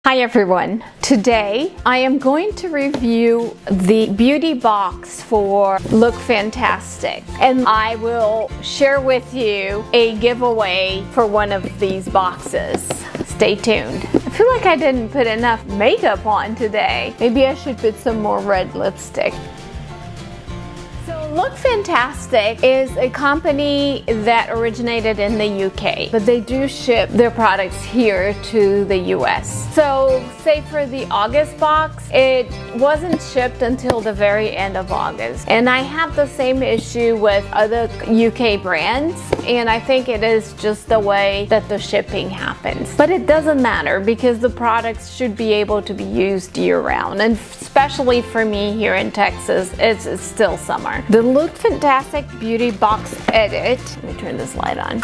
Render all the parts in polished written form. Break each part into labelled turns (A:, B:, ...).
A: Hi everyone. Today I am going to review the beauty box for LookFantastic, and I will share with you a giveaway for one of these boxes. Stay tuned. I feel like I didn't put enough makeup on today. Maybe I should put some more red lipstick. So LookFantastic is a company that originated in the UK, but they do ship their products here to the US. So say for the August box, it wasn't shipped until the very end of August. And I have the same issue with other UK brands, and I think it is just the way that the shipping happens. But it doesn't matter because the products should be able to be used year-round, and especially for me here in Texas, it's still summer. The LookFantastic Beauty Box Edit, let me turn this light on,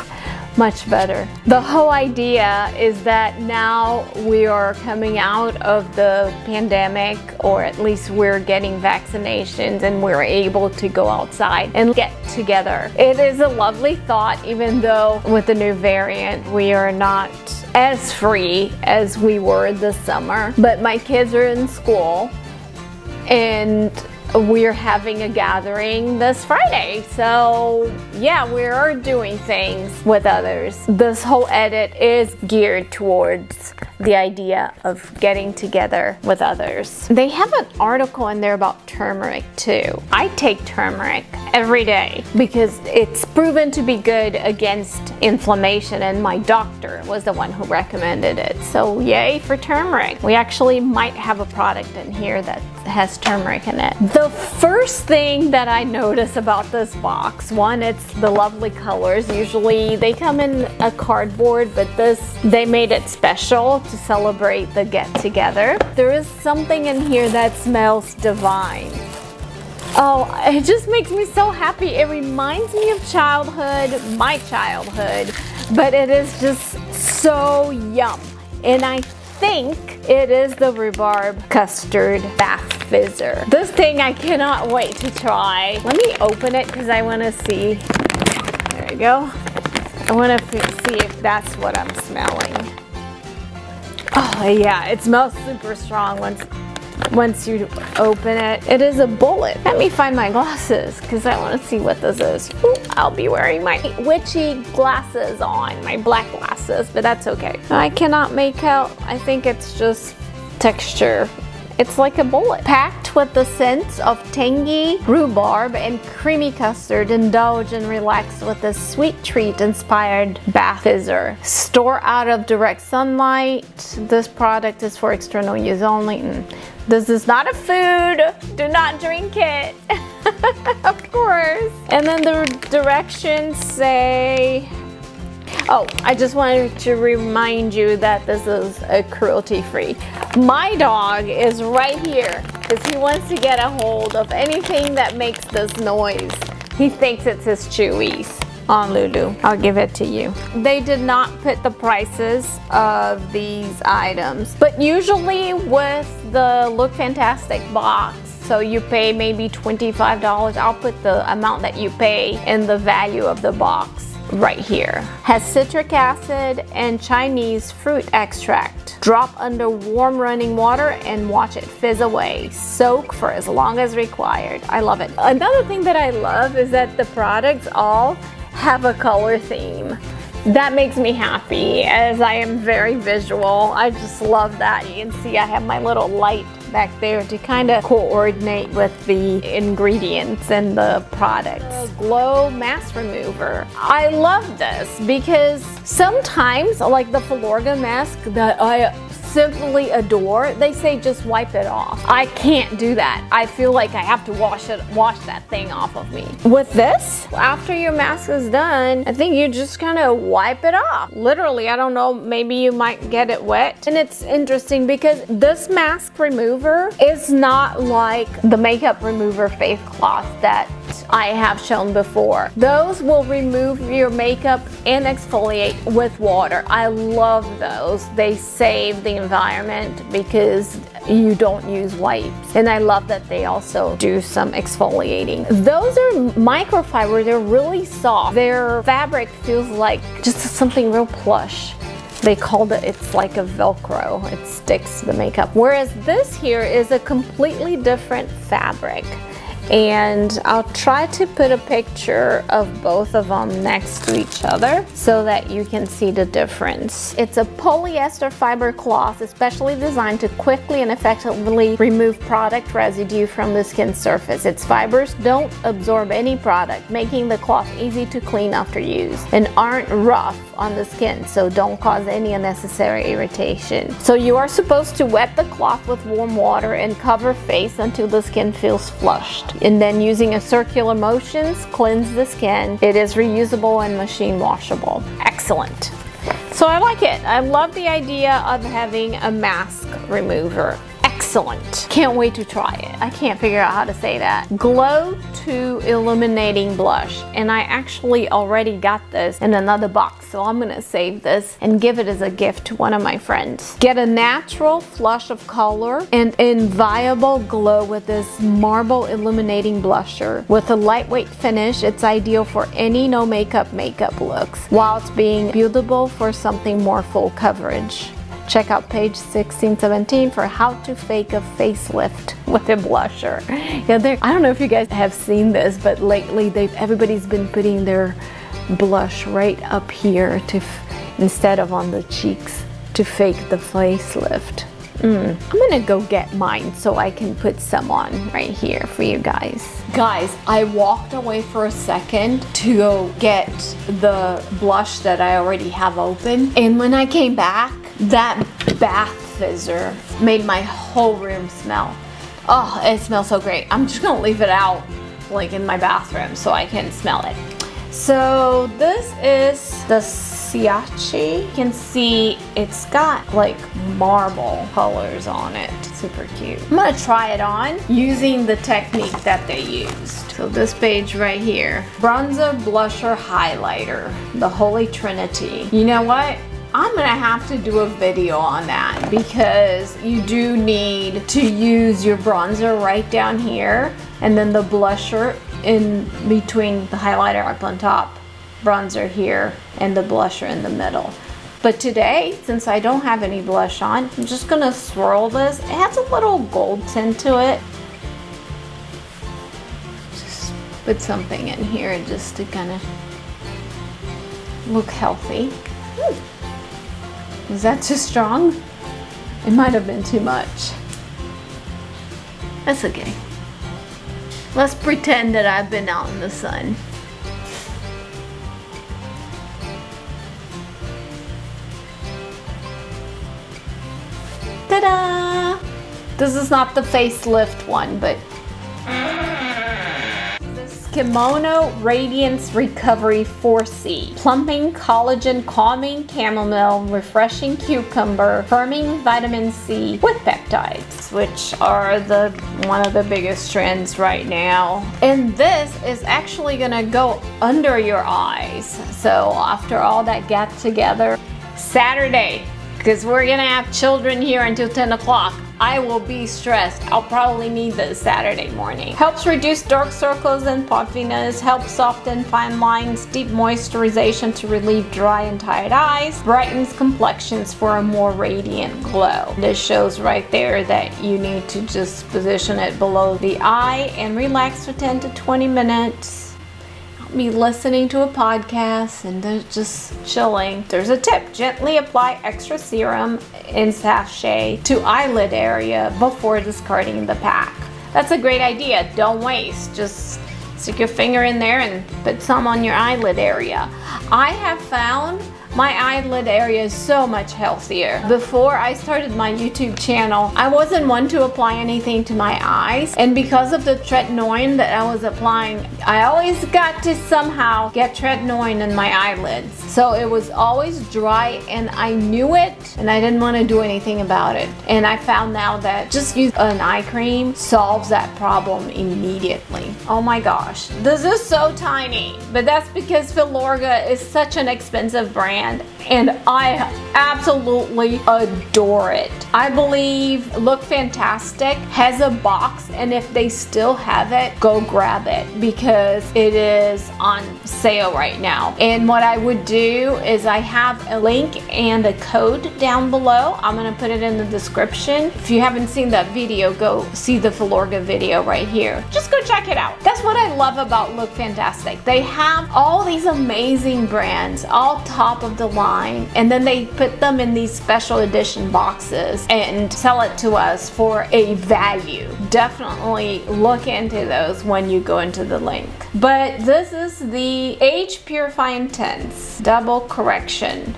A: much better. The whole idea is that now we are coming out of the pandemic, or at least we're getting vaccinations and we're able to go outside and get together. It is a lovely thought, even though with the new variant we are not as free as we were this summer. But my kids are in school and we're having a gathering this Friday, so yeah, we are doing things with others. This whole edit is geared towards the idea of getting together with others. They have an article in there about turmeric too. I take turmeric every day because it's proven to be good against inflammation, and my doctor was the one who recommended it. So yay for turmeric. We actually might have a product in here that has turmeric in it. The first thing that I notice about this box, one, it's the lovely colors. Usually they come in a cardboard, but they made it special to celebrate the get-together. There is something in here that smells divine. Oh, it just makes me so happy. It reminds me of childhood, my childhood, but it is just so yum. And I think it is the rhubarb custard bath fizzer. This thing I cannot wait to try. Let me open it because I want to see. There we go. I want to see if that's what I'm smelling. Oh yeah, it smells super strong once you open it. It is a bullet. Let me find my glasses because I want to see what this is. Ooh, I'll be wearing my witchy glasses on, my black glasses, but that's okay. I cannot make out. I think it's just texture. It's like a bullet. Packed with the scents of tangy rhubarb and creamy custard, indulge and relax with this sweet treat inspired bath fizzer. Store out of direct sunlight. This product is for external use only. This is not a food. Do not drink it. Of course. And then the directions say, oh, I just wanted to remind you that this is cruelty-free. My dog is right here because he wants to get a hold of anything that makes this noise. He thinks it's his chewies. On Lulu, I'll give it to you. They did not put the prices of these items, but usually with the LookFantastic box, so you pay maybe $25. I'll put the amount that you pay in the value of the box right here. Has citric acid and Chinese fruit extract. Drop under warm running water and watch it fizz away. Soak for as long as required. I love it. Another thing that I love is that the products all have a color theme. That makes me happy as I am very visual. I just love that. You can see I have my little light back there to kind of coordinate with the ingredients and the products. Glow mask remover. I love this because sometimes, like the FILORGA mask that I simply adore, they say just wipe it off. I can't do that. I feel like I have to wash that thing off of me. With this, after your mask is done, I think you just kind of wipe it off. Literally, I don't know, maybe you might get it wet. And it's interesting because this mask remover is not like the makeup remover face cloth that I have shown before. Those will remove your makeup and exfoliate with water. I love those. They save the environment because you don't use wipes. And I love that they also do some exfoliating. Those are microfiber. They're really soft. Their fabric feels like just something real plush. They called it, it's like a Velcro. It sticks to the makeup. Whereas this here is a completely different fabric. And I'll try to put a picture of both of them next to each other so that you can see the difference. It's a polyester fiber cloth especially designed to quickly and effectively remove product residue from the skin surface. Its fibers don't absorb any product, making the cloth easy to clean after use, and aren't rough on the skin, so don't cause any unnecessary irritation. So you are supposed to wet the cloth with warm water and cover face until the skin feels flushed. And then using a circular motions, cleanse the skin. It is reusable and machine washable. Excellent. So I like it. I love the idea of having a mask remover. Excellent. Can't wait to try it. I can't figure out how to say that. Glow 2 Illuminating Blush. And I actually already got this in another box. So I'm gonna save this and give it as a gift to one of my friends. Get a natural flush of color and inviolable glow with this marble illuminating blusher. With a lightweight finish, it's ideal for any no makeup looks, while it's being buildable for something more full coverage. Check out page 16-17 for how to fake a facelift with a blusher. Yeah, I don't know if you guys have seen this, but lately everybody's been putting their blush right up here instead of on the cheeks to fake the facelift. I'm gonna go get mine so I can put some on right here for you guys. Guys, I walked away for a second to go get the blush that I already have open, and when I came back, that bath fizzer made my whole room smell. Oh, it smells so great. I'm just gonna leave it out like in my bathroom so I can smell it. So this is the ciate. You can see it's got like marble colors on it. Super cute. I'm gonna try it on using the technique that they used. So this page right here, bronzer, blusher, highlighter, the Holy Trinity. You know what? I'm gonna have to do a video on that because you do need to use your bronzer right down here and then the blusher in between, the highlighter up on top, bronzer here, and the blusher in the middle. But today, since I don't have any blush on, I'm just gonna swirl this. It has a little gold tint to it. Just put something in here just to kind of look healthy. Is that too strong? It might have been too much. That's okay. Let's pretend that I've been out in the sun. Ta-da! This is not the facelift one, but Skimono Radiance Recovery 4C. Plumping, collagen, calming, chamomile, refreshing cucumber, firming vitamin C with peptides, which are one of the biggest trends right now. And this is actually gonna go under your eyes. So after all that got together, Saturday, because we're gonna have children here until 10 o'clock. I will be stressed. I'll probably need this Saturday morning. Helps reduce dark circles and puffiness, helps soften fine lines, deep moisturization to relieve dry and tired eyes, brightens complexions for a more radiant glow. This shows right there that you need to just position it below the eye and relax for 10 to 20 minutes. Me listening to a podcast and just chilling. There's a tip: gently apply extra serum in sachet to eyelid area before discarding the pack. That's a great idea. Don't waste. Just stick your finger in there and put some on your eyelid area. I have found my eyelid area is so much healthier. Before I started my YouTube channel, I wasn't one to apply anything to my eyes, and because of the tretinoin that I was applying, I always got to somehow get tretinoin in my eyelids. So it was always dry and I knew it and I didn't want to do anything about it. And I found now that just use an eye cream solves that problem immediately. Oh my gosh, this is so tiny, but that's because FILORGA is such an expensive brand. brand, and I absolutely adore it. I believe LookFantastic has a box, and if they still have it, go grab it because it is on sale right now. And what I would do is I have a link and a code down below. I'm gonna put it in the description. If you haven't seen that video, go see the FILORGA video right here. Just go check it out. That's what I love about LookFantastic. They have all these amazing brands, all top of the line, and then they put them in these special edition boxes and sell it to us for a value. Definitely look into those when you go into the link. But this is the Age Purify Intense Double Correction.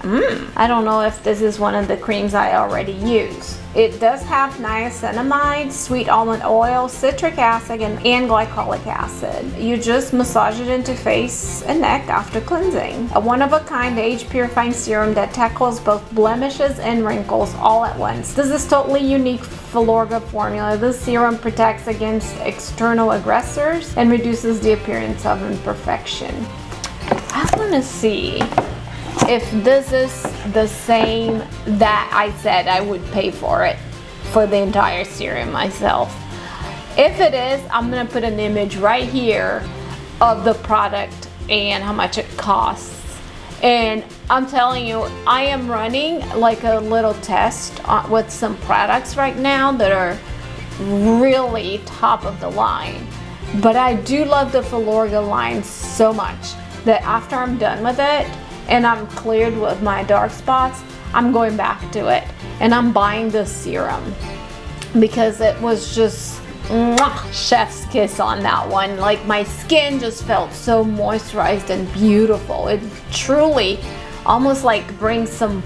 A: I don't know if this is one of the creams I already use. It does have niacinamide, sweet almond oil, citric acid, and glycolic acid. You just massage it into face and neck after cleansing. A one-of-a-kind age-purifying serum that tackles both blemishes and wrinkles all at once. This is totally unique FILORGA formula. This serum protects against external aggressors and reduces the appearance of imperfection. I want to see if this is the same that I said I would pay for it, for the entire serum myself. If it is, I'm gonna put an image right here of the product and how much it costs. And I'm telling you, I am running like a little test with some products right now that are really top of the line. But I do love the FILORGA line so much that after I'm done with it and I'm cleared with my dark spots, I'm going back to it and I'm buying this serum because it was just chef's kiss on that one. Like, my skin just felt so moisturized and beautiful. It truly almost like brings some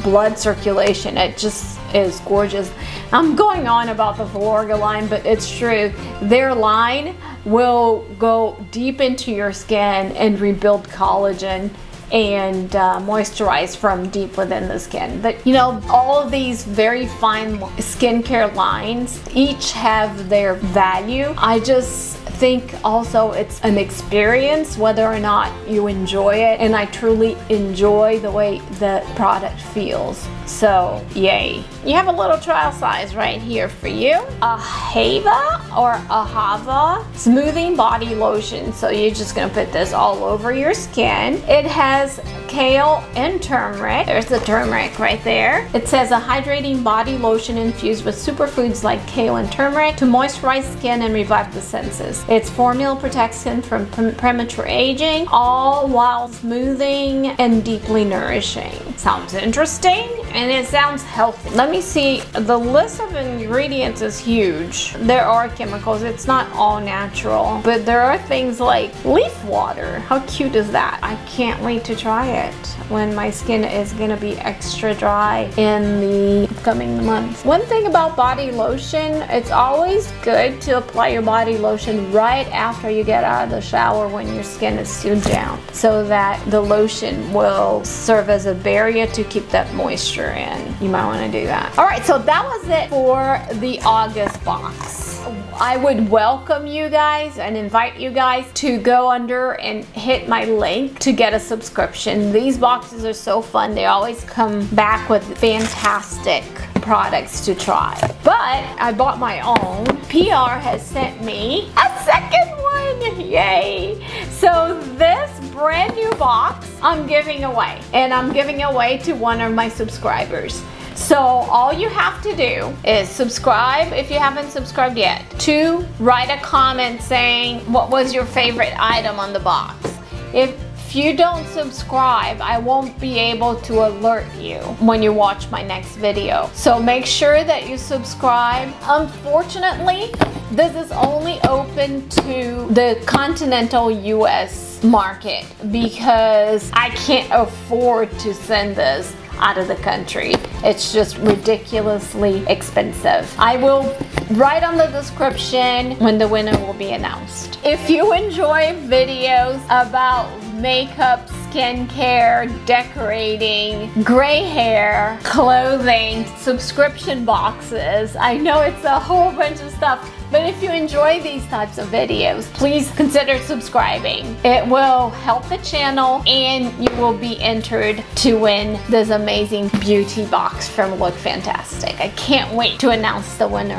A: blood circulation. It just is gorgeous. I'm going on about the FILORGA line, but it's true. Their line will go deep into your skin and rebuild collagen and moisturize from deep within the skin. But you know, all of these very fine skincare lines each have their value. I just think also it's an experience whether or not you enjoy it, and I truly enjoy the way the product feels. So yay. You have a little trial size right here for you. Ahava or ahava smoothing body lotion. So you're just gonna put this all over your skin. It has kale and turmeric. There's the turmeric right there. It says a hydrating body lotion infused with superfoods like kale and turmeric to moisturize skin and revive the senses. Its formula protects skin from premature aging, all while smoothing and deeply nourishing. Sounds interesting, and it sounds healthy. Let me see, the list of ingredients is huge. There are chemicals, it's not all natural, but there are things like leaf water. How cute is that? I can't wait to try it when my skin is gonna be extra dry in the upcoming months. One thing about body lotion, it's always good to apply your body lotion right after you get out of the shower when your skin is still down, so that the lotion will serve as a barrier to keep that moisture in. You might want to do that. All right, so that was it for the August box. I would welcome you guys and invite you guys to go under and hit my link to get a subscription. These boxes are so fun. They always come back with fantastic products to try. But I bought my own. PR has sent me a second one. Yay! So this brand new box I'm giving away, and I'm giving away to one of my subscribers. So all you have to do is subscribe if you haven't subscribed yet. 2, write a comment saying what was your favorite item on the box. If you don't subscribe, I won't be able to alert you when you watch my next video. So make sure that you subscribe. Unfortunately, this is only open to the continental US market because I can't afford to send this out of the country. It's just ridiculously expensive. I will write on the description when the winner will be announced. If you enjoy videos about makeup, skincare, decorating, gray hair, clothing, subscription boxes, I know it's a whole bunch of stuff, But if you enjoy these types of videos, please consider subscribing. It will help the channel and you will be entered to win this amazing beauty box from LookFantastic. I can't wait to announce the winner.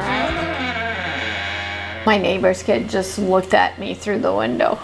A: My neighbor's kid just looked at me through the window.